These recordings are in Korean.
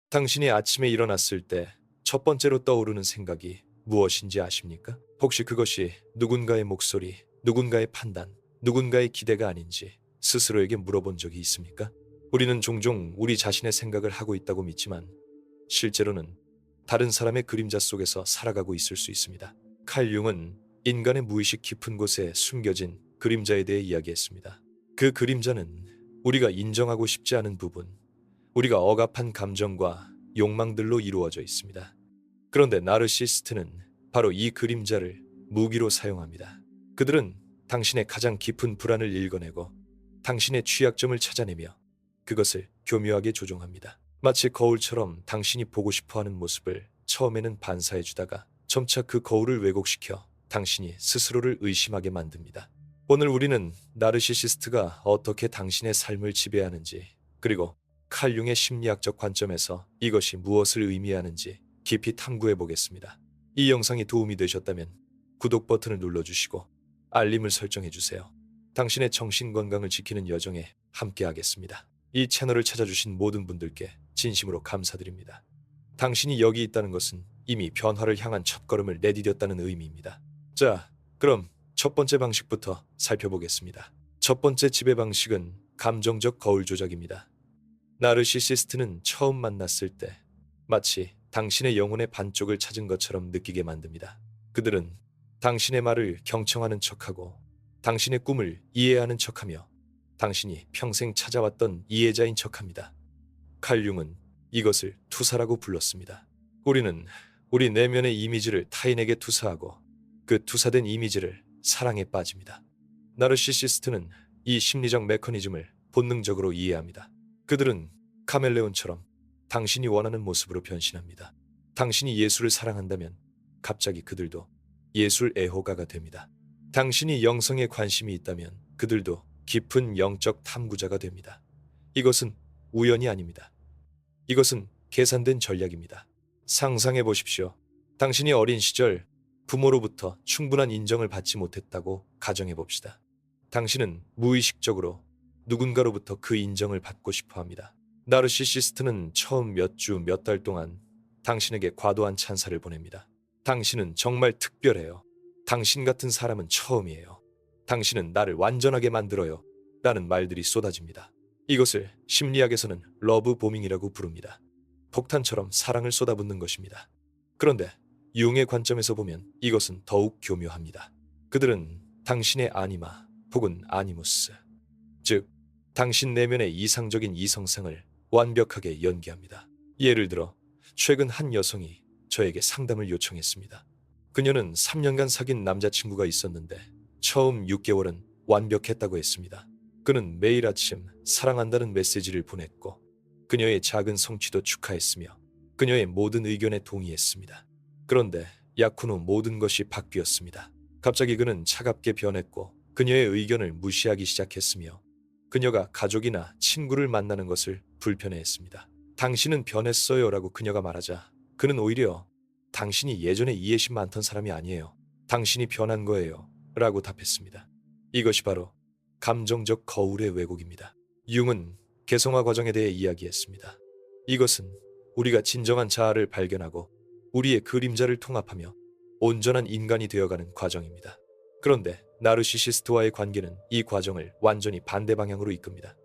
당신이 아침에 일어났을 때 첫 번째로 떠오르는 생각이 무엇인지 아십니까? 혹시 그것이 누군가의 목소리, 누군가의 판단, 누군가의 기대가 아닌지 스스로에게 물어본 적이 있습니까? 우리는 종종 우리 자신의 생각을 하고 있다고 믿지만 실제로는 다른 사람의 그림자 속에서 살아가고 있을 수 있습니다. 칼 융은 인간의 무의식 깊은 곳에 숨겨진 그림자에 대해 이야기했습니다. 그 그림자는 우리가 인정하고 싶지 않은 부분, 우리가 억압한 감정과 욕망들로 이루어져 있습니다. 그런데 나르시스트는 바로 이 그림자를 무기로 사용합니다. 그들은 당신의 가장 깊은 불안을 읽어내고 당신의 취약점을 찾아내며 그것을 교묘하게 조종합니다. 마치 거울처럼 당신이 보고 싶어하는 모습을 처음에는 반사해주다가 점차 그 거울을 왜곡시켜 당신이 스스로를 의심하게 만듭니다. 오늘 우리는 나르시시스트가 어떻게 당신의 삶을 지배하는지, 그리고 칼 융의 심리학적 관점에서 이것이 무엇을 의미하는지 깊이 탐구해 보겠습니다. 이 영상이 도움이 되셨다면 구독 버튼을 눌러주시고 알림을 설정해 주세요. 당신의 정신 건강을 지키는 여정에 함께하겠습니다. 이 채널을 찾아주신 모든 분들께 진심으로 감사드립니다. 당신이 여기 있다는 것은 이미 변화를 향한 첫걸음을 내디뎠다는 의미입니다. 자, 그럼 첫 번째 방식부터 살펴보겠습니다. 첫 번째 지배 방식은 감정적 거울 조작입니다. 나르시시스트는 처음 만났을 때 마치 당신의 영혼의 반쪽을 찾은 것처럼 느끼게 만듭니다. 그들은 당신의 말을 경청하는 척하고 당신의 꿈을 이해하는 척하며 당신이 평생 찾아왔던 이해자인 척합니다. 칼 융은 이것을 투사라고 불렀습니다. 우리는 우리 내면의 이미지를 타인에게 투사하고 그 투사된 이미지를 사랑에 빠집니다. 나르시시스트는 이 심리적 메커니즘을 본능적으로 이해합니다. 그들은 카멜레온처럼 당신이 원하는 모습으로 변신합니다. 당신이 예술을 사랑한다면 갑자기 그들도 예술 애호가가 됩니다. 당신이 영성에 관심이 있다면 그들도 깊은 영적 탐구자가 됩니다. 이것은 우연이 아닙니다. 이것은 계산된 전략입니다. 상상해 보십시오. 당신이 어린 시절 부모로부터 충분한 인정을 받지 못했다고 가정해 봅시다. 당신은 무의식적으로 누군가로부터 그 인정을 받고 싶어 합니다. 나르시시스트는 처음 몇 주, 몇 달 동안 당신에게 과도한 찬사를 보냅니다. 당신은 정말 특별해요. 당신 같은 사람은 처음이에요. 당신은 나를 완전하게 만들어요. 라는 말들이 쏟아집니다. 이것을 심리학에서는 러브 보밍이라고 부릅니다. 폭탄처럼 사랑을 쏟아붓는 것입니다. 그런데 융의 관점에서 보면 이것은 더욱 교묘합니다. 그들은 당신의 아니마 혹은 아니무스, 즉 당신 내면의 이상적인 이성성을 완벽하게 연기합니다. 예를 들어 최근 한 여성이 저에게 상담을 요청했습니다. 그녀는 3년간 사귄 남자친구가 있었는데 처음 6개월은 완벽했다고 했습니다. 그는 매일 아침 사랑한다는 메시지를 보냈고 그녀의 작은 성취도 축하했으며 그녀의 모든 의견에 동의했습니다. 그런데 약 후 모든 것이 바뀌었습니다. 갑자기 그는 차갑게 변했고 그녀의 의견을 무시하기 시작했으며 그녀가 가족이나 친구를 만나는 것을 불편해했습니다. 당신은 변했어요 라고 그녀가 말하자 그는 오히려 당신이 예전에 이해심 많던 사람이 아니에요. 당신이 변한 거예요 라고 답했습니다. 이것이 바로 감정적 거울의 왜곡입니다. 융은 개성화 과정에 대해 이야기했습니다. 이것은 우리가 진정한 자아를 발견하고 우리의 그림자를 통합하며 온전한 인간이 되어가는 과정입니다. 그런데 나르시시스트와의 관계는 이 과정을 완전히 반대 방향으로 이끕니다.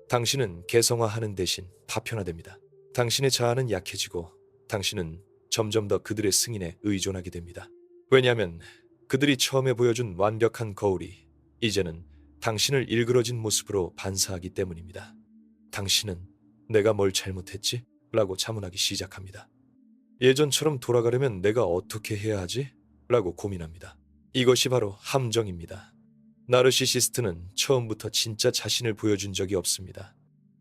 당신은 개성화하는 대신 파편화됩니다. 당신의 자아는 약해지고 당신은 점점 더 그들의 승인에 의존하게 됩니다. 왜냐하면 그들이 처음에 보여준 완벽한 거울이 이제는 당신을 일그러진 모습으로 반사하기 때문입니다. 당신은 내가 뭘 잘못했지? 라고 자문하기 시작합니다. 예전처럼 돌아가려면 내가 어떻게 해야 하지? 라고 고민합니다. 이것이 바로 함정입니다. 나르시시스트는 처음부터 진짜 자신을 보여준 적이 없습니다.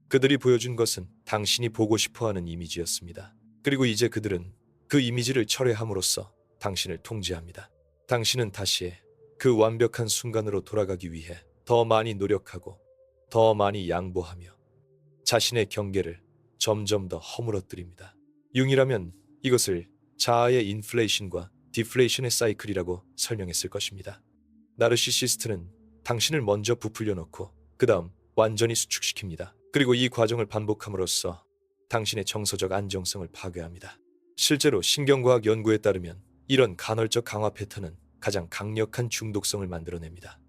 그들이 보여준 것은 당신이 보고 싶어하는 이미지였습니다. 그리고 이제 그들은 그 이미지를 철회함으로써 당신을 통제합니다. 당신은 다시 그 완벽한 순간으로 돌아가기 위해 더 많이 노력하고 더 많이 양보하며 자신의 경계를 점점 더 허물어뜨립니다. 융이라면 이것을 자아의 인플레이션과 디플레이션의 사이클이라고 설명했을 것입니다. 나르시시스트는 당신을 먼저 부풀려 놓고 그 다음 완전히 수축시킵니다. 그리고 이 과정을 반복함으로써 당신의 정서적 안정성을 파괴합니다. 실제로 신경과학 연구에 따르면 이런 간헐적 강화 패턴은 가장 강력한 중독성을 만들어냅니다.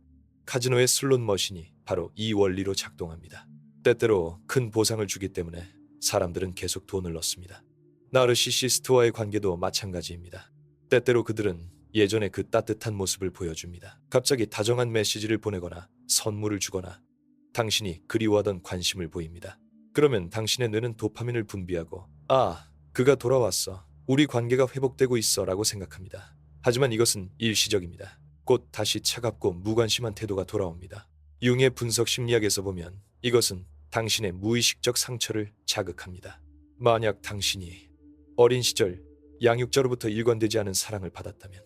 카지노의 슬롯 머신이 바로 이 원리로 작동합니다. 때때로 큰 보상을 주기 때문에 사람들은 계속 돈을 넣습니다. 나르시시스트와의 관계도 마찬가지입니다. 때때로 그들은 예전의 그 따뜻한 모습을 보여줍니다. 갑자기 다정한 메시지를 보내거나 선물을 주거나 당신이 그리워하던 관심을 보입니다. 그러면 당신의 뇌는 도파민을 분비하고 그가 돌아왔어. 우리 관계가 회복되고 있어 라고 생각합니다. 하지만 이것은 일시적입니다. 곧 다시 차갑고 무관심한 태도가 돌아옵니다. 융의 분석 심리학에서 보면 이것은 당신의 무의식적 상처를 자극합니다. 만약 당신이 어린 시절 양육자로부터 일관되지 않은 사랑을 받았다면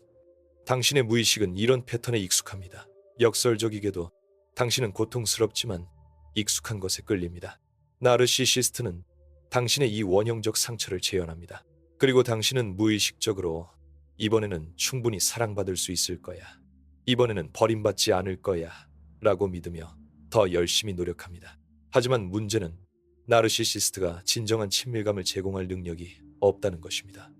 당신의 무의식은 이런 패턴에 익숙합니다. 역설적이게도 당신은 고통스럽지만 익숙한 것에 끌립니다. 나르시시스트는 당신의 이 원형적 상처를 재현합니다. 그리고 당신은 무의식적으로 이번에는 충분히 사랑받을 수 있을 거야. 이번에는 버림받지 않을 거야. 라고 믿으며 더 열심히 노력합니다. 하지만 문제는 나르시시스트가 진정한 친밀감을 제공할 능력이 없다는 것입니다.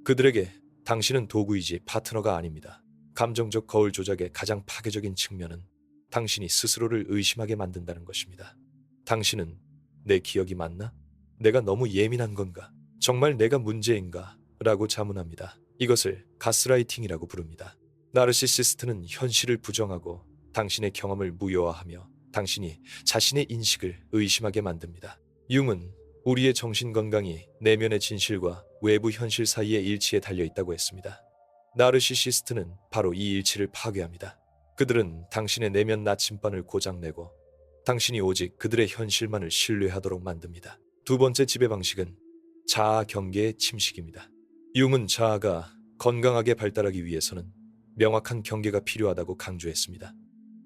그들에게 당신은 도구이지 파트너가 아닙니다. 감정적 거울 조작의 가장 파괴적인 측면은 당신이 스스로를 의심하게 만든다는 것입니다. 당신은 내 기억이 맞나? 내가 너무 예민한 건가? 정말 내가 문제인가? 라고 자문합니다. 이것을 가스라이팅이라고 부릅니다. 나르시시스트는 현실을 부정하고 당신의 경험을 무효화하며 당신이 자신의 인식을 의심하게 만듭니다. 융은 우리의 정신건강이 내면의 진실과 외부 현실 사이의 일치에 달려있다고 했습니다. 나르시시스트는 바로 이 일치를 파괴합니다. 그들은 당신의 내면 나침반을 고장내고 당신이 오직 그들의 현실만을 신뢰하도록 만듭니다. 두 번째 지배 방식은 자아 경계의 침식입니다. 융은 자아가 건강하게 발달하기 위해서는 명확한 경계가 필요하다고 강조했습니다.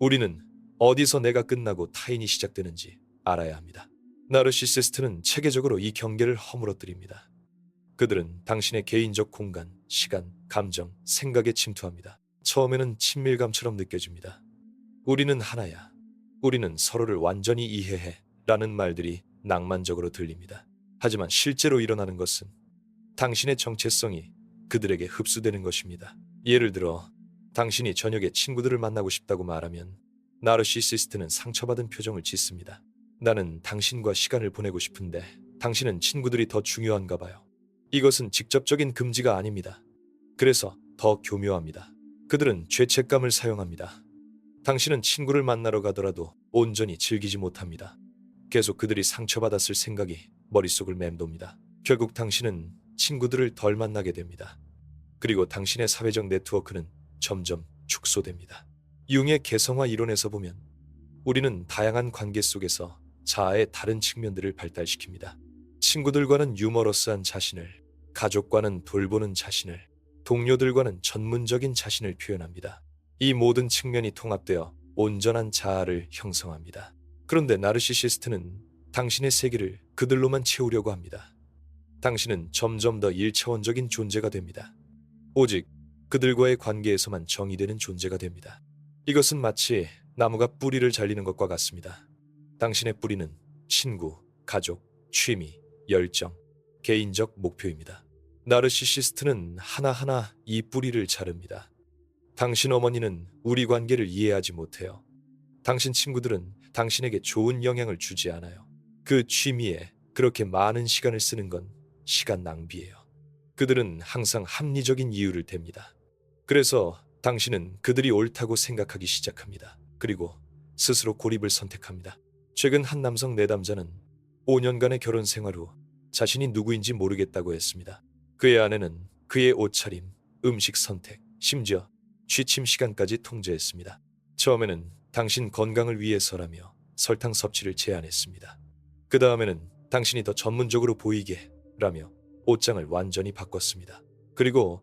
우리는 어디서 내가 끝나고 타인이 시작되는지 알아야 합니다. 나르시시스트는 체계적으로 이 경계를 허물어뜨립니다. 그들은 당신의 개인적 공간, 시간, 감정, 생각에 침투합니다. 처음에는 친밀감처럼 느껴집니다. 우리는 하나야. 우리는 서로를 완전히 이해해. 라는 말들이 낭만적으로 들립니다. 하지만 실제로 일어나는 것은 당신의 정체성이 그들에게 흡수되는 것입니다. 예를 들어 당신이 저녁에 친구들을 만나고 싶다고 말하면 나르시시스트는 상처받은 표정을 짓습니다. 나는 당신과 시간을 보내고 싶은데 당신은 친구들이 더 중요한가 봐요. 이것은 직접적인 금지가 아닙니다. 그래서 더 교묘합니다. 그들은 죄책감을 사용합니다. 당신은 친구를 만나러 가더라도 온전히 즐기지 못합니다. 계속 그들이 상처받았을 생각이 머릿속을 맴돕니다. 결국 당신은 친구들을 덜 만나게 됩니다. 그리고 당신의 사회적 네트워크는 점점 축소됩니다. 융의 개성화 이론에서 보면 우리는 다양한 관계 속에서 자아의 다른 측면들을 발달시킵니다. 친구들과는 유머러스한 자신을, 가족과는 돌보는 자신을, 동료들과는 전문적인 자신을 표현합니다. 이 모든 측면이 통합되어 온전한 자아를 형성합니다. 그런데 나르시시스트는 당신의 세계를 그들로만 채우려고 합니다. 당신은 점점 더 1차원적인 존재가 됩니다. 오직 그들과의 관계에서만 정의되는 존재가 됩니다. 이것은 마치 나무가 뿌리를 잘리는 것과 같습니다. 당신의 뿌리는 친구, 가족, 취미, 열정, 개인적 목표입니다. 나르시시스트는 하나하나 이 뿌리를 자릅니다. 당신 어머니는 우리 관계를 이해하지 못해요. 당신 친구들은 당신에게 좋은 영향을 주지 않아요. 그 취미에 그렇게 많은 시간을 쓰는 건 시간 낭비예요. 그들은 항상 합리적인 이유를 댑니다. 그래서 당신은 그들이 옳다고 생각하기 시작합니다. 그리고 스스로 고립을 선택합니다. 최근 한 남성 내담자는 5년간의 결혼 생활 후 자신이 누구인지 모르겠다고 했습니다. 그의 아내는 그의 옷차림, 음식 선택, 심지어 취침 시간까지 통제했습니다. 처음에는 당신 건강을 위해서라며 설탕 섭취를 제한했습니다. 그 다음에는 당신이 더 전문적으로 보이게 라며 옷장을 완전히 바꿨습니다. 그리고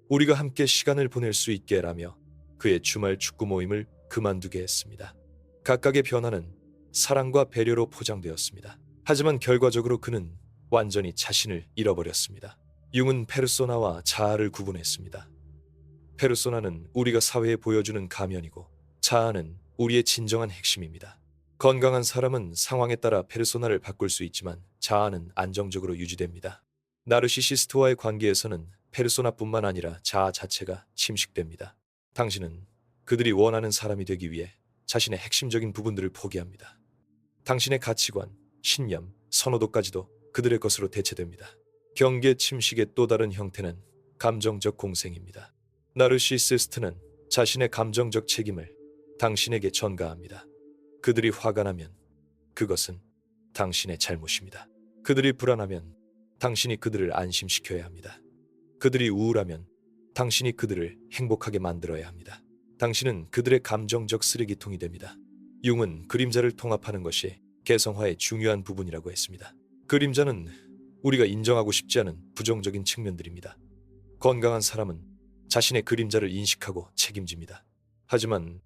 우리가 함께 시간을 보낼 수 있게 라며 그의 주말 축구 모임을 그만두게 했습니다. 각각의 변화는 사랑과 배려로 포장되었습니다. 하지만 결과적으로 그는 완전히 자신을 잃어버렸습니다. 융은 페르소나와 자아를 구분했습니다. 페르소나는 우리가 사회에 보여주는 가면이고 자아는 우리의 진정한 핵심입니다. 건강한 사람은 상황에 따라 페르소나를 바꿀 수 있지만 자아는 안정적으로 유지됩니다. 나르시시스트와의 관계에서는 페르소나뿐만 아니라 자아 자체가 침식됩니다. 당신은 그들이 원하는 사람이 되기 위해 자신의 핵심적인 부분들을 포기합니다. 당신의 가치관, 신념, 선호도까지도 그들의 것으로 대체됩니다. 경계 침식의 또 다른 형태는 감정적 공생입니다. 나르시시스트는 자신의 감정적 책임을 당신에게 전가합니다. 그들이 화가 나면 그것은 당신의 잘못입니다. 그들이 불안하면 당신이 그들을 안심시켜야 합니다. 그들이 우울하면 당신이 그들을 행복하게 만들어야 합니다. 당신은 그들의 감정적 쓰레기통이 됩니다. 융은 그림자를 통합하는 것이 개성화의 중요한 부분이라고 했습니다. 그림자는 우리가 인정하고 싶지 않은 부정적인 측면들입니다. 건강한 사람은 자신의 그림자를 인식하고 책임집니다. 하지만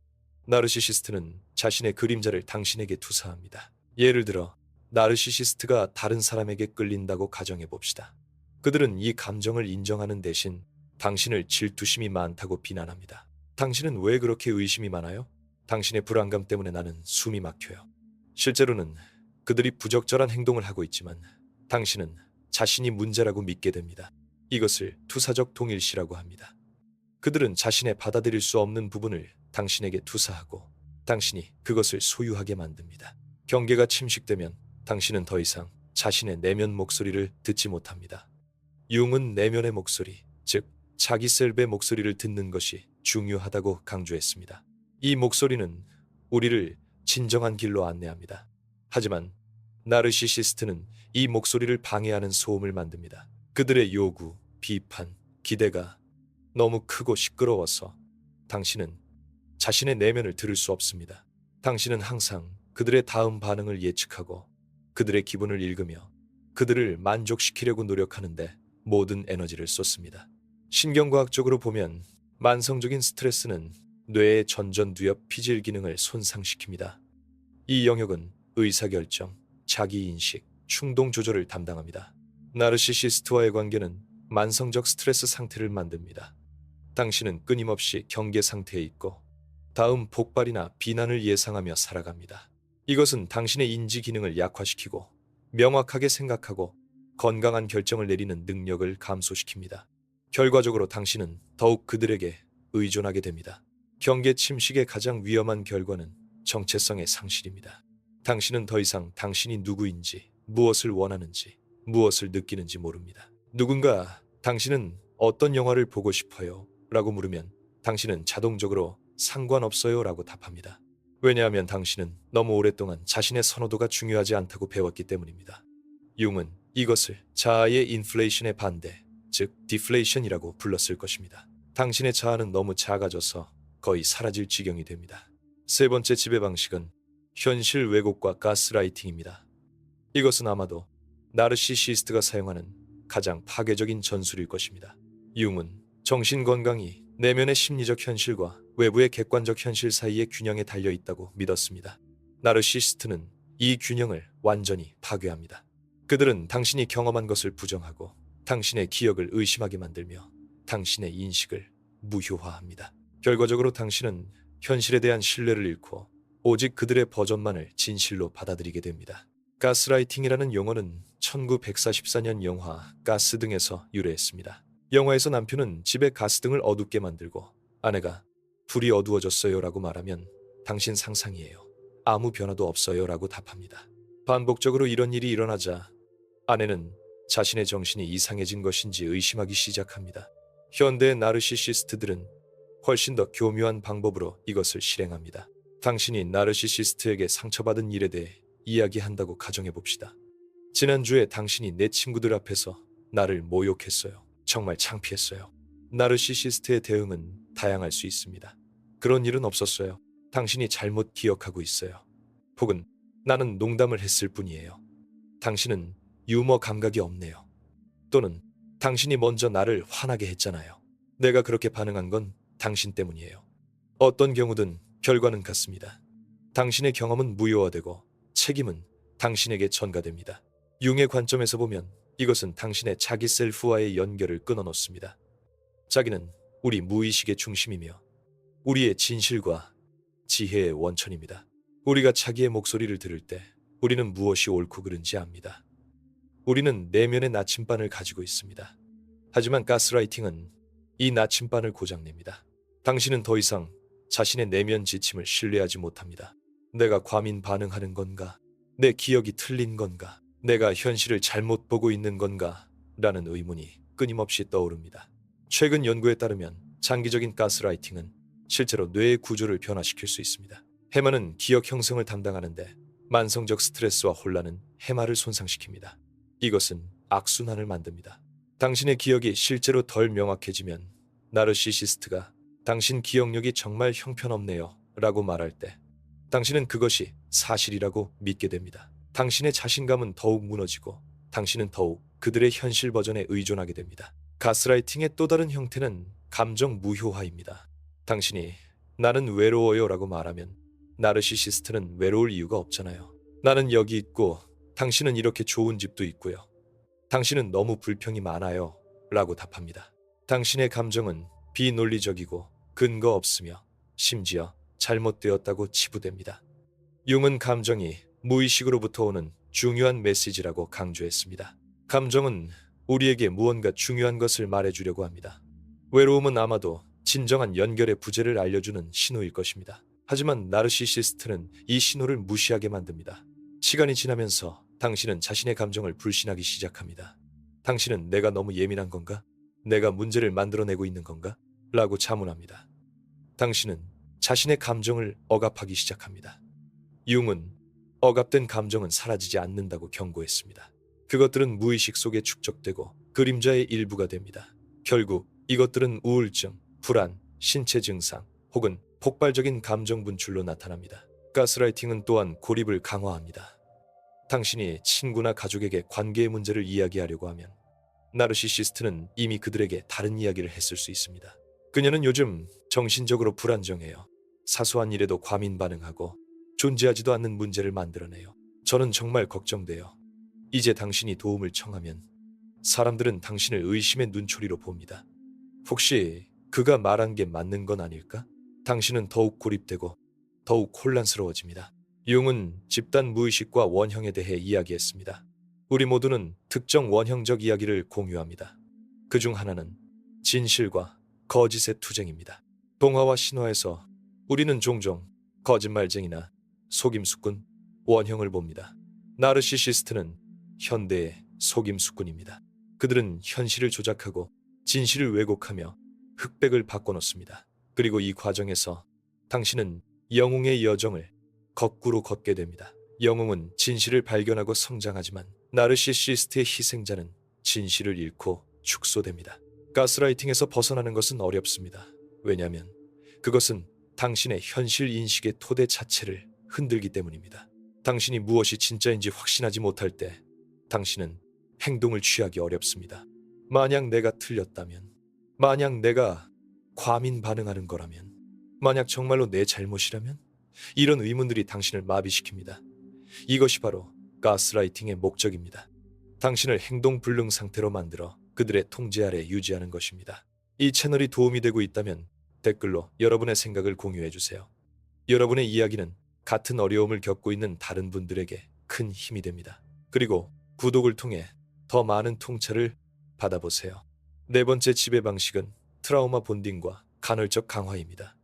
나르시시스트는 자신의 그림자를 당신에게 투사합니다. 예를 들어 나르시시스트가 다른 사람에게 끌린다고 가정해 봅시다. 그들은 이 감정을 인정하는 대신 당신을 질투심이 많다고 비난합니다. 당신은 왜 그렇게 의심이 많아요? 당신의 불안감 때문에 나는 숨이 막혀요. 실제로는 그들이 부적절한 행동을 하고 있지만 당신은 자신이 문제라고 믿게 됩니다. 이것을 투사적 동일시라고 합니다. 그들은 자신의 받아들일 수 없는 부분을 당신에게 투사하고 당신이 그것을 소유하게 만듭니다. 경계가 침식되면 당신은 더 이상 자신의 내면 목소리를 듣지 못합니다. 융은 내면의 목소리, 즉 자기 셀프의 목소리를 듣는 것이 중요하다고 강조했습니다. 이 목소리는 우리를 진정한 길로 안내합니다. 하지만 나르시시스트는 이 목소리를 방해하는 소음을 만듭니다. 그들의 요구, 비판, 기대가 너무 크고 시끄러워서 당신은 자신의 내면을 들을 수 없습니다. 당신은 항상 그들의 다음 반응을 예측하고 그들의 기분을 읽으며 그들을 만족시키려고 노력하는데 모든 에너지를 쏟습니다. 신경과학적으로 보면 만성적인 스트레스는 뇌의 전전두엽 피질 기능을 손상시킵니다. 이 영역은 의사결정, 자기인식, 충동 조절을 담당합니다. 나르시시스트와의 관계는 만성적 스트레스 상태를 만듭니다. 당신은 끊임없이 경계 상태에 있고 다음 폭발이나 비난을 예상하며 살아갑니다. 이것은 당신의 인지 기능을 약화시키고 명확하게 생각하고 건강한 결정을 내리는 능력을 감소시킵니다. 결과적으로 당신은 더욱 그들에게 의존하게 됩니다. 경계 침식의 가장 위험한 결과는 정체성의 상실입니다. 당신은 더 이상 당신이 누구인지, 무엇을 원하는지, 무엇을 느끼는지 모릅니다. 누군가 당신은 어떤 영화를 보고 싶어요? 라고 물으면 당신은 자동적으로 상관없어요 라고 답합니다. 왜냐하면 당신은 너무 오랫동안 자신의 선호도가 중요하지 않다고 배웠기 때문입니다. 융은 이것을 자아의 인플레이션의 반대, 즉 디플레이션이라고 불렀을 것입니다. 당신의 자아는 너무 작아져서 거의 사라질 지경이 됩니다. 세 번째 지배 방식은 현실 왜곡과 가스라이팅입니다. 이것은 아마도 나르시시스트가 사용하는 가장 파괴적인 전술일 것입니다. 융은 정신건강이 내면의 심리적 현실과 외부의 객관적 현실 사이의 균형에 달려 있다고 믿었습니다. 나르시시스트는 이 균형을 완전히 파괴합니다. 그들은 당신이 경험한 것을 부정하고 당신의 기억을 의심하게 만들며 당신의 인식을 무효화합니다. 결과적으로 당신은 현실에 대한 신뢰를 잃고 오직 그들의 버전만을 진실로 받아들이게 됩니다. 가스라이팅이라는 용어는 1944년 영화 가스 등에서 유래했습니다. 영화에서 남편은 집에 가스등을 어둡게 만들고 아내가 불이 어두워졌어요 라고 말하면 당신 상상이에요. 아무 변화도 없어요 라고 답합니다. 반복적으로 이런 일이 일어나자 아내는 자신의 정신이 이상해진 것인지 의심하기 시작합니다. 현대의 나르시시스트들은 훨씬 더 교묘한 방법으로 이것을 실행합니다. 당신이 나르시시스트에게 상처받은 일에 대해 이야기한다고 가정해 봅시다. 지난주에 당신이 내 친구들 앞에서 나를 모욕했어요. 정말 창피했어요. 나르시시스트의 대응은 다양할 수 있습니다. 그런 일은 없었어요. 당신이 잘못 기억하고 있어요. 혹은 나는 농담을 했을 뿐이에요. 당신은 유머 감각이 없네요. 또는 당신이 먼저 나를 화나게 했잖아요. 내가 그렇게 반응한 건 당신 때문이에요. 어떤 경우든 결과는 같습니다. 당신의 경험은 무효화되고 책임은 당신에게 전가됩니다. 융의 관점에서 보면 이것은 당신의 자기 셀프와의 연결을 끊어놓습니다. 자기는 우리 무의식의 중심이며 우리의 진실과 지혜의 원천입니다. 우리가 자기의 목소리를 들을 때 우리는 무엇이 옳고 그른지 압니다. 우리는 내면의 나침반을 가지고 있습니다. 하지만 가스라이팅은 이 나침반을 고장냅니다. 당신은 더 이상 자신의 내면 지침을 신뢰하지 못합니다. 내가 과민 반응하는 건가? 내 기억이 틀린 건가? 내가 현실을 잘못 보고 있는 건가? 라는 의문이 끊임없이 떠오릅니다. 최근 연구에 따르면 장기적인 가스라이팅은 실제로 뇌의 구조를 변화시킬 수 있습니다. 해마는 기억 형성을 담당하는데 만성적 스트레스와 혼란은 해마를 손상시킵니다. 이것은 악순환을 만듭니다. 당신의 기억이 실제로 덜 명확해지면 나르시시스트가 당신 기억력이 정말 형편없네요 라고 말할 때 당신은 그것이 사실이라고 믿게 됩니다. 당신의 자신감은 더욱 무너지고 당신은 더욱 그들의 현실 버전에 의존하게 됩니다. 가스라이팅의 또 다른 형태는 감정 무효화입니다. 당신이 나는 외로워요 라고 말하면 나르시시스트는 외로울 이유가 없잖아요. 나는 여기 있고 당신은 이렇게 좋은 집도 있고요. 당신은 너무 불평이 많아요 라고 답합니다. 당신의 감정은 비논리적이고 근거 없으며 심지어 잘못되었다고 치부됩니다. 융은 감정이 무의식으로부터 오는 중요한 메시지라고 강조했습니다. 감정은 우리에게 무언가 중요한 것을 말해주려고 합니다. 외로움은 아마도 진정한 연결의 부재를 알려주는 신호일 것입니다. 하지만 나르시시스트는 이 신호를 무시하게 만듭니다. 시간이 지나면서 당신은 자신의 감정을 불신하기 시작합니다. 당신은 내가 너무 예민한 건가? 내가 문제를 만들어내고 있는 건가? 라고 자문합니다. 당신은 자신의 감정을 억압하기 시작합니다. 융은 억압된 감정은 사라지지 않는다고 경고했습니다. 그것들은 무의식 속에 축적되고 그림자의 일부가 됩니다. 결국 이것들은 우울증, 불안, 신체 증상 혹은 폭발적인 감정 분출로 나타납니다. 가스라이팅은 또한 고립을 강화합니다. 당신이 친구나 가족에게 관계의 문제를 이야기하려고 하면 나르시시스트는 이미 그들에게 다른 이야기를 했을 수 있습니다. 그녀는 요즘 정신적으로 불안정해요. 사소한 일에도 과민 반응하고 존재하지도 않는 문제를 만들어내요. 저는 정말 걱정돼요. 이제 당신이 도움을 청하면 사람들은 당신을 의심의 눈초리로 봅니다. 혹시 그가 말한 게 맞는 건 아닐까? 당신은 더욱 고립되고 더욱 혼란스러워집니다. 융은 집단 무의식과 원형에 대해 이야기했습니다. 우리 모두는 특정 원형적 이야기를 공유합니다. 그중 하나는 진실과 거짓의 투쟁입니다. 동화와 신화에서 우리는 종종 거짓말쟁이나 속임수꾼, 원형을 봅니다. 나르시시스트는 현대의 속임수꾼입니다. 그들은 현실을 조작하고 진실을 왜곡하며 흑백을 바꿔놓습니다. 그리고 이 과정에서 당신은 영웅의 여정을 거꾸로 걷게 됩니다. 영웅은 진실을 발견하고 성장하지만 나르시시스트의 희생자는 진실을 잃고 축소됩니다. 가스라이팅에서 벗어나는 것은 어렵습니다. 왜냐하면 그것은 당신의 현실 인식의 토대 자체를 흔들기 때문입니다. 당신이 무엇이 진짜인지 확신하지 못할 때 당신은 행동을 취하기 어렵습니다. 만약 내가 틀렸다면, 만약 내가 과민 반응하는 거라면, 만약 정말로 내 잘못이라면 이런 의문들이 당신을 마비시킵니다. 이것이 바로 가스라이팅의 목적입니다. 당신을 행동 불능 상태로 만들어 그들의 통제 아래 유지하는 것입니다. 이 채널이 도움이 되고 있다면 댓글로 여러분의 생각을 공유해 주세요. 여러분의 이야기는 같은 어려움을 겪고 있는 다른 분들에게 큰 힘이 됩니다. 그리고 구독을 통해 더 많은 통찰을 받아보세요. 네 번째 지배 방식은 트라우마 본딩과 간헐적 강화입니다.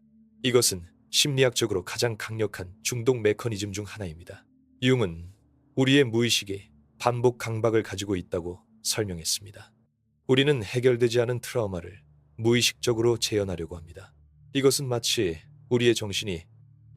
이것은 심리학적으로 가장 강력한 중독 메커니즘 중 하나입니다. 융은 우리의 무의식이 반복 강박을 가지고 있다고 설명했습니다. 우리는 해결되지 않은 트라우마를 무의식적으로 재현하려고 합니다. 이것은 마치 우리의 정신이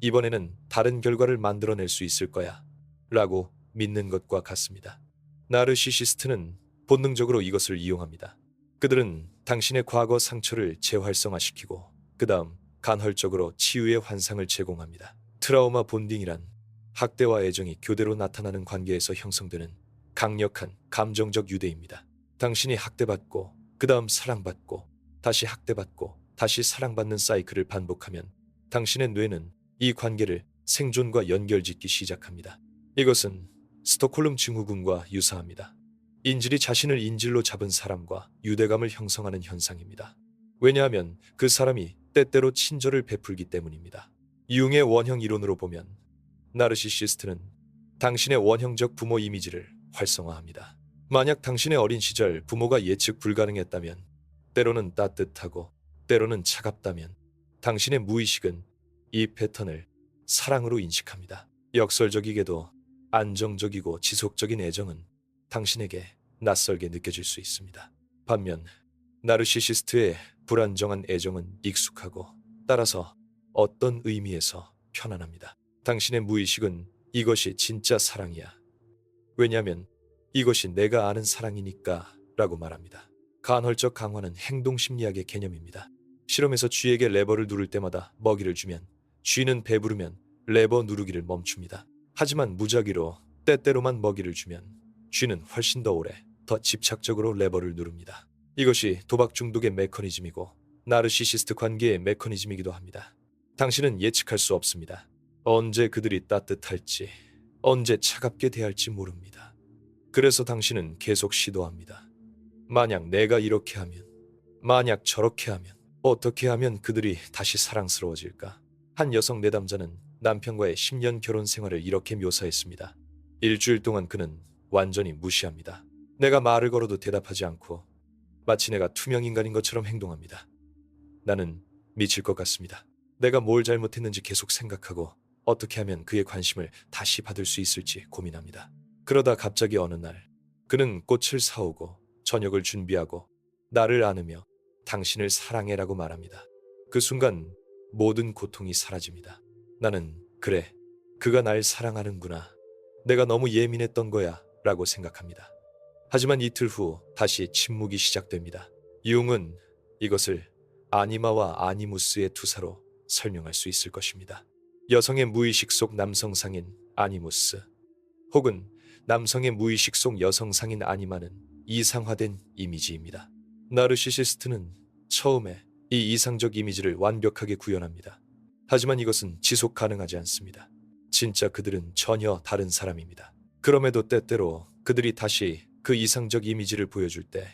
이번에는 다른 결과를 만들어낼 수 있을 거야 라고 믿는 것과 같습니다. 나르시시스트는 본능적으로 이것을 이용합니다. 그들은 당신의 과거 상처를 재활성화시키고 그 다음 간헐적으로 치유의 환상을 제공합니다. 트라우마 본딩이란 학대와 애정이 교대로 나타나는 관계에서 형성되는 강력한 감정적 유대입니다. 당신이 학대받고 그 다음 사랑받고 다시 학대받고 다시 사랑받는 사이클을 반복하면 당신의 뇌는 이 관계를 생존과 연결짓기 시작합니다. 이것은 스톡홀름 증후군과 유사합니다. 인질이 자신을 인질로 잡은 사람과 유대감을 형성하는 현상입니다. 왜냐하면 그 사람이 때때로 친절을 베풀기 때문입니다. 융의 원형 이론으로 보면 나르시시스트는 당신의 원형적 부모 이미지를 활성화합니다. 만약 당신의 어린 시절 부모가 예측 불가능했다면, 때로는 따뜻하고 때로는 차갑다면, 당신의 무의식은 이 패턴을 사랑으로 인식합니다. 역설적이게도 안정적이고 지속적인 애정은 당신에게 낯설게 느껴질 수 있습니다. 반면 나르시시스트의 불안정한 애정은 익숙하고, 따라서 어떤 의미에서 편안합니다. 당신의 무의식은 이것이 진짜 사랑이야, 왜냐하면 이것이 내가 아는 사랑이니까 라고 말합니다. 간헐적 강화는 행동심리학의 개념입니다. 실험에서 쥐에게 레버를 누를 때마다 먹이를 주면 쥐는 배부르면 레버 누르기를 멈춥니다. 하지만 무작위로 때때로만 먹이를 주면 쥐는 훨씬 더 오래, 더 집착적으로 레버를 누릅니다. 이것이 도박 중독의 메커니즘이고 나르시시스트 관계의 메커니즘이기도 합니다. 당신은 예측할 수 없습니다. 언제 그들이 따뜻할지, 언제 차갑게 대할지 모릅니다. 그래서 당신은 계속 시도합니다. 만약 내가 이렇게 하면, 만약 저렇게 하면, 어떻게 하면 그들이 다시 사랑스러워질까? 한 여성 내담자는 남편과의 10년 결혼 생활을 이렇게 묘사했습니다. 일주일 동안 그는 완전히 무시합니다. 내가 말을 걸어도 대답하지 않고 마치 내가 투명인간인 것처럼 행동합니다. 나는 미칠 것 같습니다. 내가 뭘 잘못했는지 계속 생각하고 어떻게 하면 그의 관심을 다시 받을 수 있을지 고민합니다. 그러다 갑자기 어느 날 그는 꽃을 사오고 저녁을 준비하고 나를 안으며 당신을 사랑해라고 말합니다. 그 순간 모든 고통이 사라집니다. 나는 그래, 그가 날 사랑하는구나, 내가 너무 예민했던 거야 라고 생각합니다. 하지만 이틀 후 다시 침묵이 시작됩니다. 융은 이것을 아니마와 아니무스의 투사로 설명할 수 있을 것입니다. 여성의 무의식 속 남성상인 아니무스, 혹은 남성의 무의식 속 여성상인 아니마는 이상화된 이미지입니다. 나르시시스트는 처음에 이 이상적 이미지를 완벽하게 구현합니다. 하지만 이것은 지속 가능하지 않습니다. 진짜 그들은 전혀 다른 사람입니다. 그럼에도 때때로 그들이 다시 그 이상적 이미지를 보여줄 때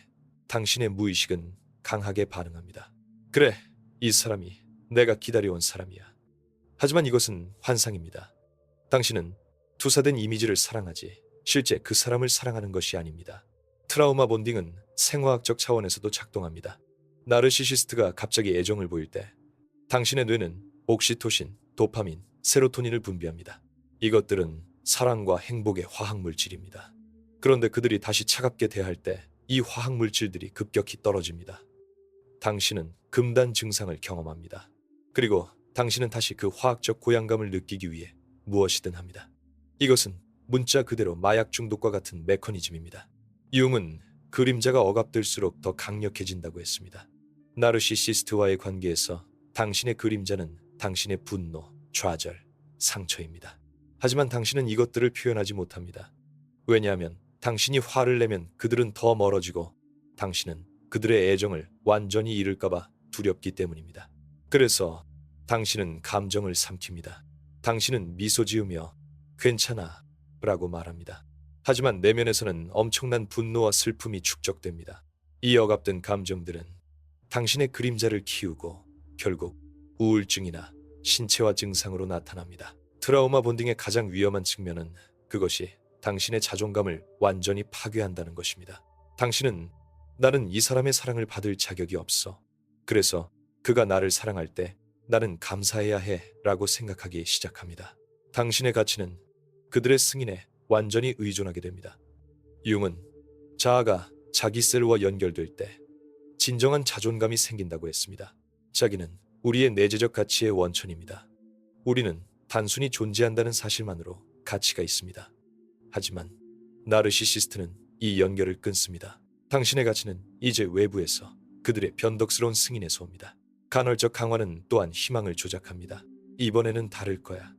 당신의 무의식은 강하게 반응합니다. 그래, 이 사람이 내가 기다려온 사람이야. 하지만 이것은 환상입니다. 당신은 투사된 이미지를 사랑하지 실제 그 사람을 사랑하는 것이 아닙니다. 트라우마 본딩은 생화학적 차원에서도 작동합니다. 나르시시스트가 갑자기 애정을 보일 때 당신의 뇌는 옥시토신, 도파민, 세로토닌을 분비합니다. 이것들은 사랑과 행복의 화학물질입니다. 그런데 그들이 다시 차갑게 대할 때 이 화학물질들이 급격히 떨어집니다. 당신은 금단 증상을 경험합니다. 그리고 당신은 다시 그 화학적 고양감을 느끼기 위해 무엇이든 합니다. 이것은 문자 그대로 마약 중독과 같은 메커니즘입니다. 융은 그림자가 억압될수록 더 강력해진다고 했습니다. 나르시시스트와의 관계에서 당신의 그림자는 당신의 분노, 좌절, 상처입니다. 하지만 당신은 이것들을 표현하지 못합니다. 왜냐하면 당신이 화를 내면 그들은 더 멀어지고 당신은 그들의 애정을 완전히 잃을까봐 두렵기 때문입니다. 그래서 당신은 감정을 삼킵니다. 당신은 미소 지으며 괜찮아 라고 말합니다. 하지만 내면에서는 엄청난 분노와 슬픔이 축적됩니다. 이 억압된 감정들은 당신의 그림자를 키우고 결국 우울증이나 신체화 증상으로 나타납니다. 트라우마 본딩의 가장 위험한 측면은 그것이 당신의 자존감을 완전히 파괴한다는 것입니다. 당신은 나는 이 사람의 사랑을 받을 자격이 없어, 그래서 그가 나를 사랑할 때 나는 감사해야 해 라고 생각하기 시작합니다. 당신의 가치는 그들의 승인에 완전히 의존하게 됩니다. 융은 자아가 자기 셀과 연결될 때 진정한 자존감이 생긴다고 했습니다. 자기는 우리의 내재적 가치의 원천입니다. 우리는 단순히 존재한다는 사실만으로 가치가 있습니다. 하지만 나르시시스트는 이 연결을 끊습니다. 당신의 가치는 이제 외부에서, 그들의 변덕스러운 승인에서 옵니다. 간헐적 강화는 또한 희망을 조작합니다. 이번에는 다를 거야.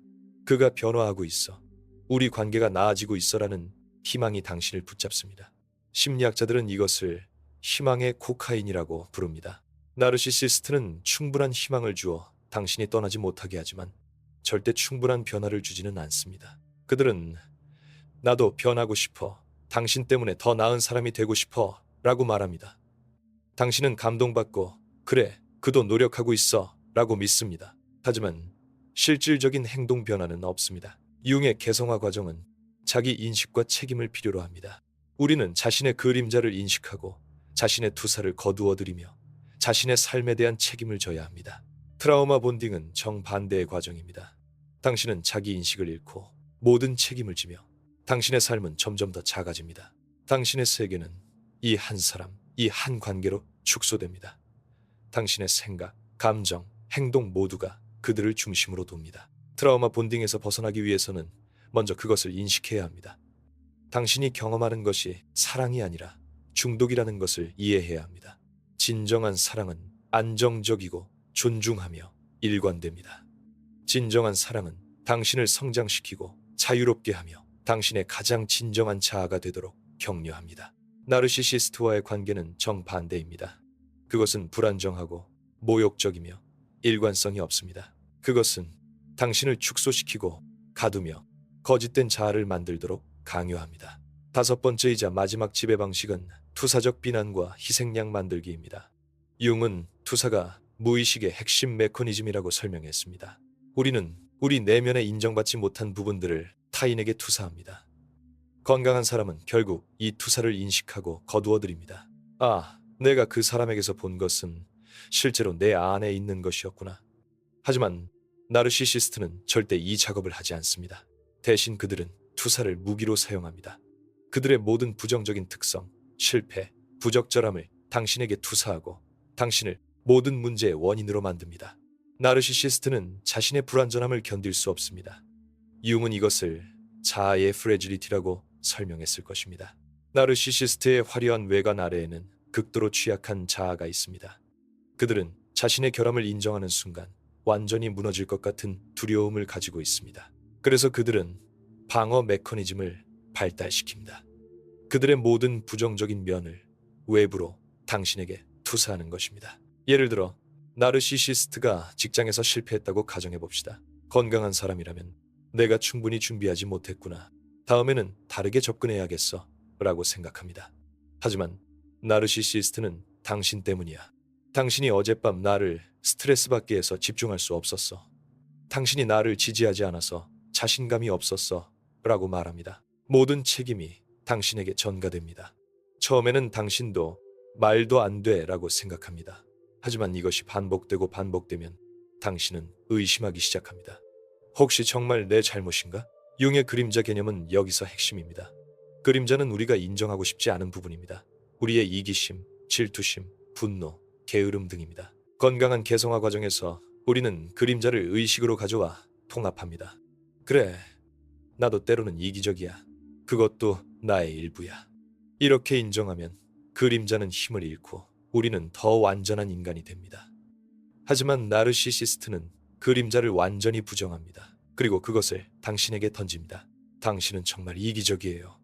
그가 변화하고 있어. 우리 관계가 나아지고 있어라는 희망이 당신을 붙잡습니다. 심리학자들은 이것을 희망의 코카인이라고 부릅니다. 나르시시스트는 충분한 희망을 주어 당신이 떠나지 못하게 하지만 절대 충분한 변화를 주지는 않습니다. 그들은 나도 변하고 싶어, 당신 때문에 더 나은 사람이 되고 싶어 라고 말합니다. 당신은 감동받고 그래, 그도 노력하고 있어 라고 믿습니다. 하지만 실질적인 행동 변화는 없습니다. 융의 개성화 과정은 자기 인식과 책임을 필요로 합니다. 우리는 자신의 그림자를 인식하고 자신의 투사를 거두어들이며 자신의 삶에 대한 책임을 져야 합니다. 트라우마 본딩은 정반대의 과정입니다. 당신은 자기 인식을 잃고 모든 책임을 지며 당신의 삶은 점점 더 작아집니다. 당신의 세계는 이 한 사람, 이 한 관계로 축소됩니다. 당신의 생각, 감정, 행동 모두가 그들을 중심으로 둡니다. 트라우마 본딩에서 벗어나기 위해서는 먼저 그것을 인식해야 합니다. 당신이 경험하는 것이 사랑이 아니라 중독이라는 것을 이해해야 합니다. 진정한 사랑은 안정적이고 존중하며 일관됩니다. 진정한 사랑은 당신을 성장시키고 자유롭게 하며 당신의 가장 진정한 자아가 되도록 격려합니다. 나르시시스트와의 관계는 정반대입니다. 그것은 불안정하고 모욕적이며 일관성이 없습니다. 그것은 당신을 축소시키고 가두며 거짓된 자아를 만들도록 강요합니다. 다섯 번째이자 마지막 지배 방식은 투사적 비난과 희생양 만들기입니다. 융은 투사가 무의식의 핵심 메커니즘이라고 설명했습니다. 우리는 우리 내면에 인정받지 못한 부분들을 타인에게 투사합니다. 건강한 사람은 결국 이 투사를 인식하고 거두어들입니다. 아, 내가 그 사람에게서 본 것은 실제로 내 안에 있는 것이었구나. 하지만 나르시시스트는 절대 이 작업을 하지 않습니다. 대신 그들은 투사를 무기로 사용합니다. 그들의 모든 부정적인 특성, 실패, 부적절함을 당신에게 투사하고 당신을 모든 문제의 원인으로 만듭니다. 나르시시스트는 자신의 불완전함을 견딜 수 없습니다. 융은 이것을 자아의 프레질리티라고 설명했을 것입니다. 나르시시스트의 화려한 외관 아래에는 극도로 취약한 자아가 있습니다. 그들은 자신의 결함을 인정하는 순간 완전히 무너질 것 같은 두려움을 가지고 있습니다. 그래서 그들은 방어 메커니즘을 발달시킵니다. 그들의 모든 부정적인 면을 외부로 당신에게 투사하는 것입니다. 예를 들어 나르시시스트가 직장에서 실패했다고 가정해 봅시다. 건강한 사람이라면 내가 충분히 준비하지 못했구나. 다음에는 다르게 접근해야겠어 라고 생각합니다. 하지만 나르시시스트는 당신 때문이야. 당신이 어젯밤 나를 스트레스 받게 해서 집중할 수 없었어. 당신이 나를 지지하지 않아서 자신감이 없었어 라고 말합니다. 모든 책임이 당신에게 전가됩니다. 처음에는 당신도 말도 안 돼 라고 생각합니다. 하지만 이것이 반복되고 반복되면 당신은 의심하기 시작합니다. 혹시 정말 내 잘못인가? 융의 그림자 개념은 여기서 핵심입니다. 그림자는 우리가 인정하고 싶지 않은 부분입니다. 우리의 이기심, 질투심, 분노, 게으름 등입니다. 건강한 개성화 과정에서 우리는 그림자를 의식으로 가져와 통합합니다. 그래, 나도 때로는 이기적이야. 그것도 나의 일부야. 이렇게 인정하면 그림자는 힘을 잃고 우리는 더 완전한 인간이 됩니다. 하지만 나르시시스트는 그림자를 완전히 부정합니다. 그리고 그것을 당신에게 던집니다. 당신은 정말 이기적이에요.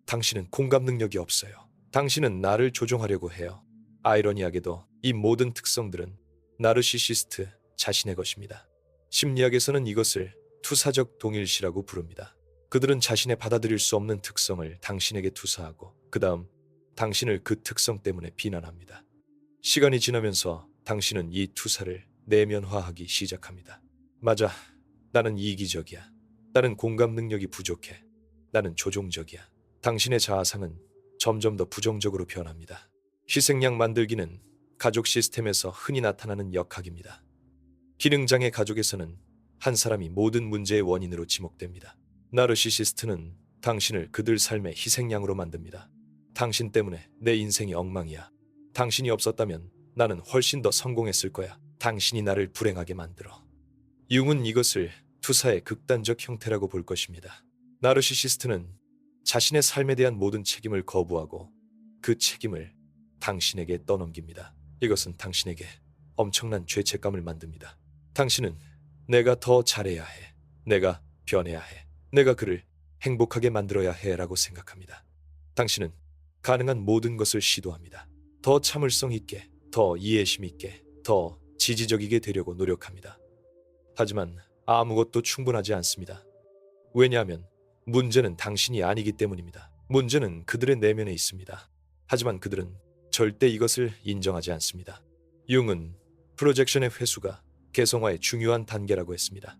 당신은 공감 능력이 없어요. 당신은 나를 조종하려고 해요. 아이러니하게도 이 모든 특성들은 나르시시스트 자신의 것입니다. 심리학에서는 이것을 투사적 동일시라고 부릅니다. 그들은 자신의 받아들일 수 없는 특성을 당신에게 투사하고 그 다음 당신을 그 특성 때문에 비난합니다. 시간이 지나면서 당신은 이 투사를 내면화하기 시작합니다. 맞아, 나는 이기적이야. 나는 공감 능력이 부족해. 나는 조종적이야. 당신의 자아상은 점점 더 부정적으로 변합니다. 희생양 만들기는 가족 시스템에서 흔히 나타나는 역학입니다. 기능장애 가족에서는 한 사람이 모든 문제의 원인으로 지목됩니다. 나르시시스트는 당신을 그들 삶의 희생양으로 만듭니다. 당신 때문에 내 인생이 엉망이야. 당신이 없었다면 나는 훨씬 더 성공했을 거야. 당신이 나를 불행하게 만들어. 융은 이것을 투사의 극단적 형태라고 볼 것입니다. 나르시시스트는 자신의 삶에 대한 모든 책임을 거부하고 그 책임을 당신에게 떠넘깁니다. 이것은 당신에게 엄청난 죄책감을 만듭니다. 당신은 내가 더 잘해야 해. 내가 변해야 해. 내가 그를 행복하게 만들어야 해라고 생각합니다. 당신은 가능한 모든 것을 시도합니다. 더 참을성 있게, 더 이해심 있게, 더 지지적이게 되려고 노력합니다. 하지만 아무것도 충분하지 않습니다. 왜냐하면 문제는 당신이 아니기 때문입니다. 문제는 그들의 내면에 있습니다. 하지만 그들은 절대 이것을 인정하지 않습니다. 융은 프로젝션의 회수가 개성화의 중요한 단계라고 했습니다.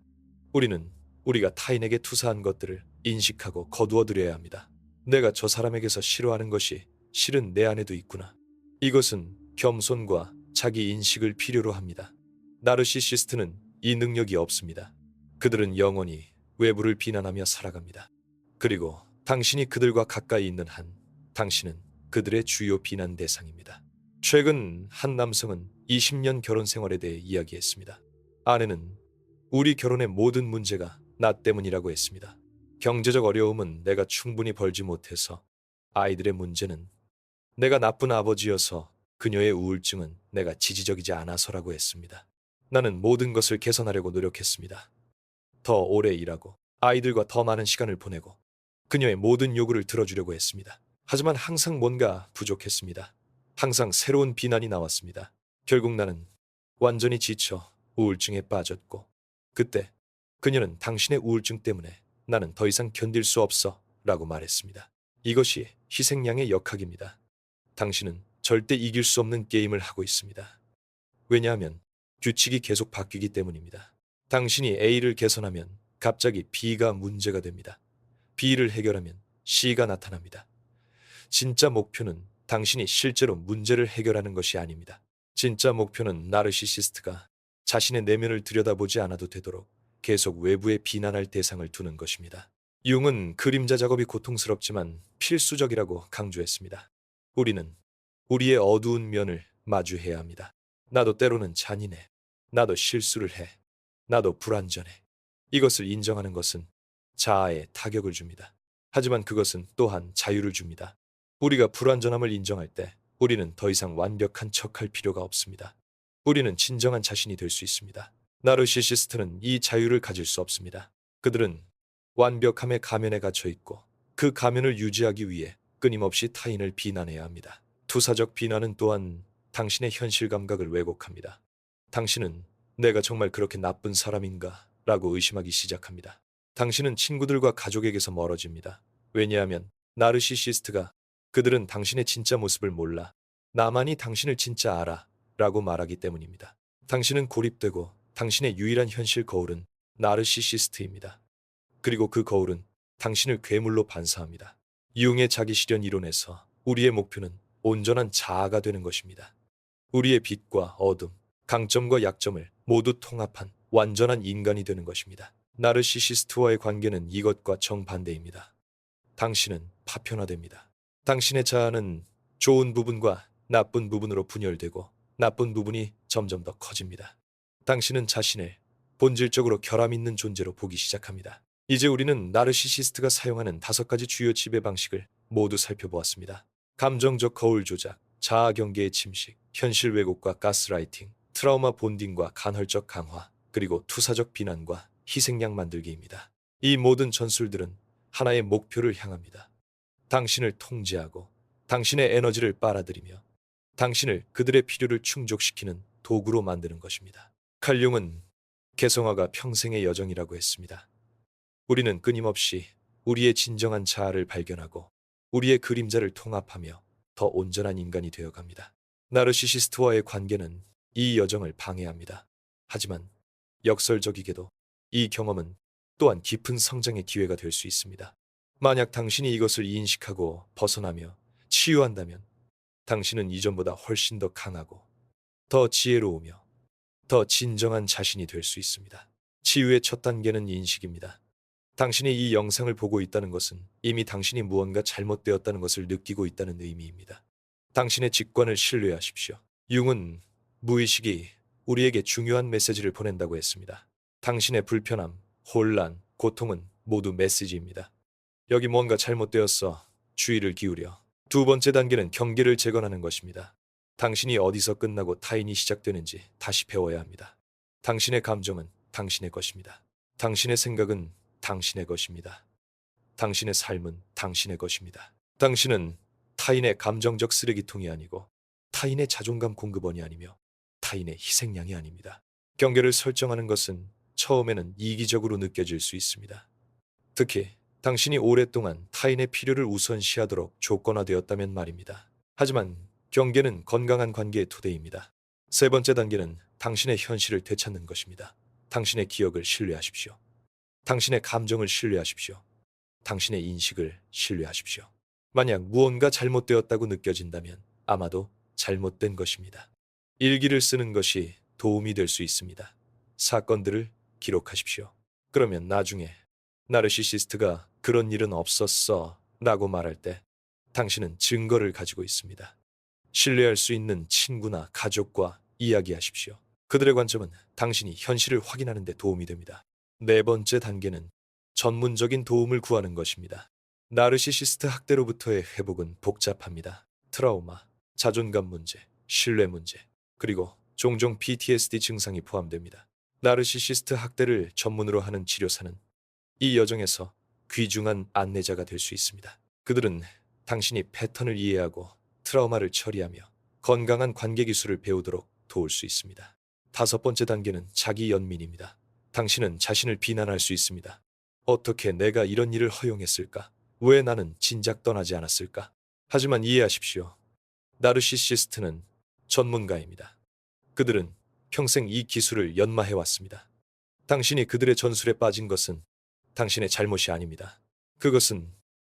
우리는 우리가 타인에게 투사한 것들을 인식하고 거두어들여야 합니다. 내가 저 사람에게서 싫어하는 것이 실은 내 안에도 있구나. 이것은 겸손과 자기 인식을 필요로 합니다. 나르시시스트는 이 능력이 없습니다. 그들은 영원히 외부를 비난하며 살아갑니다. 그리고 당신이 그들과 가까이 있는 한 당신은 그들의 주요 비난 대상입니다. 최근 한 남성은 20년 결혼 생활에 대해 이야기했습니다. 아내는 우리 결혼의 모든 문제가 나 때문이라고 했습니다. 경제적 어려움은 내가 충분히 벌지 못해서, 아이들의 문제는 내가 나쁜 아버지여서, 그녀의 우울증은 내가 지지적이지 않아서라고 했습니다. 나는 모든 것을 개선하려고 노력했습니다. 더 오래 일하고 아이들과 더 많은 시간을 보내고 그녀의 모든 요구를 들어주려고 했습니다. 하지만 항상 뭔가 부족했습니다. 항상 새로운 비난이 나왔습니다. 결국 나는 완전히 지쳐 우울증에 빠졌고, 그때 그녀는 당신의 우울증 때문에 나는 더 이상 견딜 수 없어 라고 말했습니다. 이것이 희생양의 역학입니다. 당신은 절대 이길 수 없는 게임을 하고 있습니다. 왜냐하면 규칙이 계속 바뀌기 때문입니다. 당신이 A를 개선하면 갑자기 B가 문제가 됩니다. B를 해결하면 C가 나타납니다. 진짜 목표는 당신이 실제로 문제를 해결하는 것이 아닙니다. 진짜 목표는 나르시시스트가 자신의 내면을 들여다보지 않아도 되도록 계속 외부에 비난할 대상을 두는 것입니다. 융은 그림자 작업이 고통스럽지만 필수적이라고 강조했습니다. 우리는 우리의 어두운 면을 마주해야 합니다. 나도 때로는 잔인해. 나도 실수를 해. 나도 불완전해. 이것을 인정하는 것은 자아에 타격을 줍니다. 하지만 그것은 또한 자유를 줍니다. 우리가 불완전함을 인정할 때 우리는 더 이상 완벽한 척할 필요가 없습니다. 우리는 진정한 자신이 될 수 있습니다. 나르시시스트는 이 자유를 가질 수 없습니다. 그들은 완벽함의 가면에 갇혀 있고, 그 가면을 유지하기 위해 끊임없이 타인을 비난해야 합니다. 투사적 비난은 또한 당신의 현실 감각을 왜곡합니다. 당신은 내가 정말 그렇게 나쁜 사람인가? 라고 의심하기 시작합니다. 당신은 친구들과 가족에게서 멀어집니다. 왜냐하면 나르시시스트가 그들은 당신의 진짜 모습을 몰라, 나만이 당신을 진짜 알아 라고 말하기 때문입니다. 당신은 고립되고 당신의 유일한 현실 거울은 나르시시스트입니다. 그리고 그 거울은 당신을 괴물로 반사합니다. 융의 자기실현 이론에서 우리의 목표는 온전한 자아가 되는 것입니다. 우리의 빛과 어둠, 강점과 약점을 모두 통합한 완전한 인간이 되는 것입니다. 나르시시스트와의 관계는 이것과 정반대입니다. 당신은 파편화됩니다. 당신의 자아는 좋은 부분과 나쁜 부분으로 분열되고, 나쁜 부분이 점점 더 커집니다. 당신은 자신을 본질적으로 결함 있는 존재로 보기 시작합니다. 이제 우리는 나르시시스트가 사용하는 5가지 주요 지배 방식을 모두 살펴보았습니다. 감정적 거울 조작, 자아 경계의 침식, 현실 왜곡과 가스라이팅, 트라우마 본딩과 간헐적 강화, 그리고 투사적 비난과 희생양 만들기입니다. 이 모든 전술들은 하나의 목표를 향합니다. 당신을 통제하고 당신의 에너지를 빨아들이며 당신을 그들의 필요를 충족시키는 도구로 만드는 것입니다. 칼융은 개성화가 평생의 여정이라고 했습니다. 우리는 끊임없이 우리의 진정한 자아를 발견하고 우리의 그림자를 통합하며 더 온전한 인간이 되어갑니다. 나르시시스트와의 관계는 이 여정을 방해합니다. 하지만 역설적이게도 이 경험은 또한 깊은 성장의 기회가 될 수 있습니다. 만약 당신이 이것을 인식하고 벗어나며 치유한다면 당신은 이전보다 훨씬 더 강하고 더 지혜로우며 더 진정한 자신이 될 수 있습니다. 치유의 첫 단계는 인식입니다. 당신이 이 영상을 보고 있다는 것은 이미 당신이 무언가 잘못되었다는 것을 느끼고 있다는 의미입니다. 당신의 직관을 신뢰하십시오. 융은 무의식이 우리에게 중요한 메시지를 보낸다고 했습니다. 당신의 불편함, 혼란, 고통은 모두 메시지입니다. 여기 뭔가 잘못되었어. 주의를 기울여. 두 번째 단계는 경계를 재건하는 것입니다. 당신이 어디서 끝나고 타인이 시작되는지 다시 배워야 합니다. 당신의 감정은 당신의 것입니다. 당신의 생각은 당신의 것입니다. 당신의 삶은 당신의 것입니다. 당신은 타인의 감정적 쓰레기통이 아니고 타인의 자존감 공급원이 아니며 타인의 희생양이 아닙니다. 경계를 설정하는 것은 처음에는 이기적으로 느껴질 수 있습니다. 특히 당신이 오랫동안 타인의 필요를 우선시하도록 조건화되었다면 말입니다. 하지만 경계는 건강한 관계의 토대입니다. 세 번째 단계는 당신의 현실을 되찾는 것입니다. 당신의 기억을 신뢰하십시오. 당신의 감정을 신뢰하십시오. 당신의 인식을 신뢰하십시오. 만약 무언가 잘못되었다고 느껴진다면 아마도 잘못된 것입니다. 일기를 쓰는 것이 도움이 될 수 있습니다. 사건들을 기록하십시오. 그러면 나중에 나르시시스트가 그런 일은 없었어 라고 말할 때 당신은 증거를 가지고 있습니다. 신뢰할 수 있는 친구나 가족과 이야기하십시오. 그들의 관점은 당신이 현실을 확인하는 데 도움이 됩니다. 네 번째 단계는 전문적인 도움을 구하는 것입니다. 나르시시스트 학대로부터의 회복은 복잡합니다. 트라우마, 자존감 문제, 신뢰 문제, 그리고 종종 PTSD 증상이 포함됩니다. 나르시시스트 학대를 전문으로 하는 치료사는 이 여정에서 귀중한 안내자가 될 수 있습니다. 그들은 당신이 패턴을 이해하고 트라우마를 처리하며 건강한 관계 기술을 배우도록 도울 수 있습니다. 다섯 번째 단계는 자기 연민입니다. 당신은 자신을 비난할 수 있습니다. 어떻게 내가 이런 일을 허용했을까? 왜 나는 진작 떠나지 않았을까? 하지만 이해하십시오. 나르시시스트는 전문가입니다. 그들은 평생 이 기술을 연마해왔습니다. 당신이 그들의 전술에 빠진 것은 당신의 잘못이 아닙니다. 그것은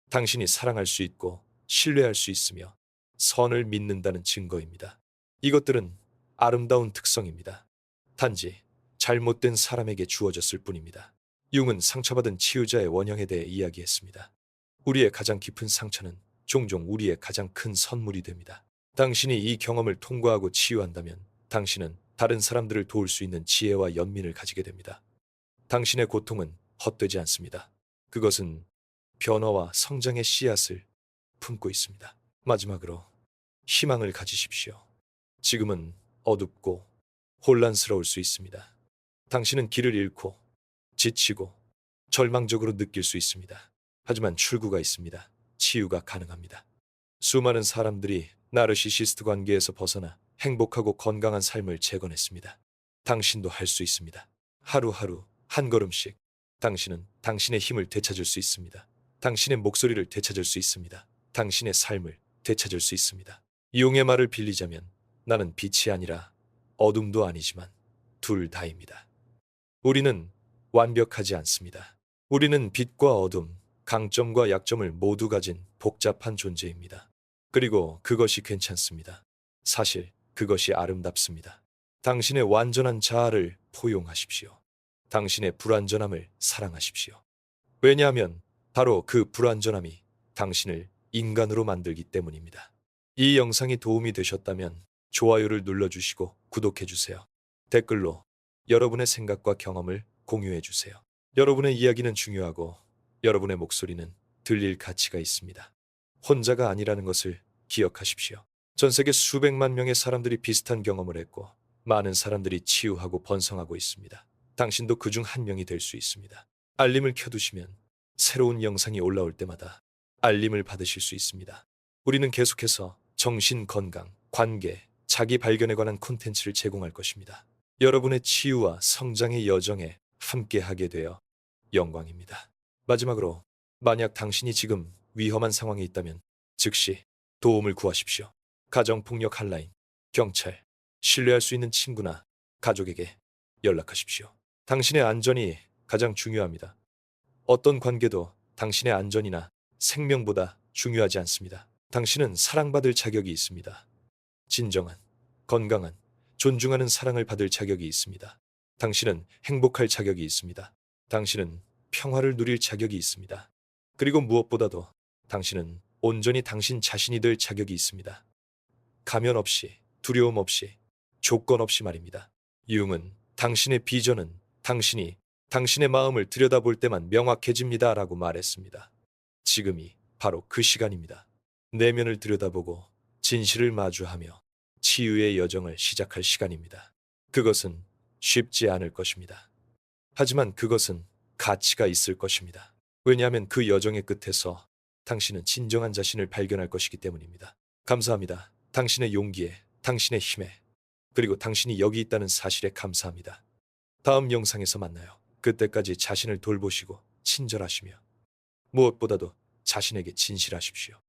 당신이 사랑할 수 있고 신뢰할 수 있으며 선을 믿는다는 증거입니다. 이것들은 아름다운 특성입니다. 단지 잘못된 사람에게 주어졌을 뿐입니다. 융은 상처받은 치유자의 원형에 대해 이야기했습니다. 우리의 가장 깊은 상처는 종종 우리의 가장 큰 선물이 됩니다. 당신이 이 경험을 통과하고 치유한다면 당신은 다른 사람들을 도울 수 있는 지혜와 연민을 가지게 됩니다. 당신의 고통은 헛되지 않습니다. 그것은 변화와 성장의 씨앗을 품고 있습니다. 마지막으로 희망을 가지십시오. 지금은 어둡고 혼란스러울 수 있습니다. 당신은 길을 잃고 지치고 절망적으로 느낄 수 있습니다. 하지만 출구가 있습니다. 치유가 가능합니다. 수많은 사람들이 나르시시스트 관계에서 벗어나 행복하고 건강한 삶을 재건했습니다. 당신도 할 수 있습니다. 하루하루 한 걸음씩 당신은 당신의 힘을 되찾을 수 있습니다. 당신의 목소리를 되찾을 수 있습니다. 당신의 삶을 되찾을 수 있습니다. 용의 말을 빌리자면 나는 빛이 아니라 어둠도 아니지만 둘 다입니다. 우리는 완벽하지 않습니다. 우리는 빛과 어둠, 강점과 약점을 모두 가진 복잡한 존재입니다. 그리고 그것이 괜찮습니다. 사실 그것이 아름답습니다. 당신의 완전한 자아를 포용하십시오. 당신의 불완전함을 사랑하십시오. 왜냐하면 바로 그 불완전함이 당신을 인간으로 만들기 때문입니다. 이 영상이 도움이 되셨다면 좋아요를 눌러주시고 구독해주세요. 댓글로 여러분의 생각과 경험을 공유해주세요. 여러분의 이야기는 중요하고 여러분의 목소리는 들릴 가치가 있습니다. 혼자가 아니라는 것을 기억하십시오. 전 세계 수백만 명의 사람들이 비슷한 경험을 했고 많은 사람들이 치유하고 번성하고 있습니다. 당신도 그중 한 명이 될 수 있습니다. 알림을 켜두시면 새로운 영상이 올라올 때마다 알림을 받으실 수 있습니다. 우리는 계속해서 정신 건강, 관계, 자기 발견에 관한 콘텐츠를 제공할 것입니다. 여러분의 치유와 성장의 여정에 함께하게 되어 영광입니다. 마지막으로 만약 당신이 지금 위험한 상황에 있다면 즉시 도움을 구하십시오. 가정폭력 핫라인, 경찰, 신뢰할 수 있는 친구나 가족에게 연락하십시오. 당신의 안전이 가장 중요합니다. 어떤 관계도 당신의 안전이나 생명보다 중요하지 않습니다. 당신은 사랑받을 자격이 있습니다. 진정한, 건강한, 존중하는 사랑을 받을 자격이 있습니다. 당신은 행복할 자격이 있습니다. 당신은 평화를 누릴 자격이 있습니다. 그리고 무엇보다도 당신은 온전히 당신 자신이 될 자격이 있습니다. 가면 없이, 두려움 없이, 조건 없이 말입니다. 융은 당신의 비전은 당신이 당신의 마음을 들여다볼 때만 명확해집니다 라고 말했습니다. 지금이 바로 그 시간입니다. 내면을 들여다보고 진실을 마주하며 치유의 여정을 시작할 시간입니다. 그것은 쉽지 않을 것입니다. 하지만 그것은 가치가 있을 것입니다. 왜냐하면 그 여정의 끝에서 당신은 진정한 자신을 발견할 것이기 때문입니다. 감사합니다. 당신의 용기에, 당신의 힘에, 그리고 당신이 여기 있다는 사실에 감사합니다. 다음 영상에서 만나요. 그때까지 자신을 돌보시고 친절하시며 무엇보다도 자신에게 진실하십시오.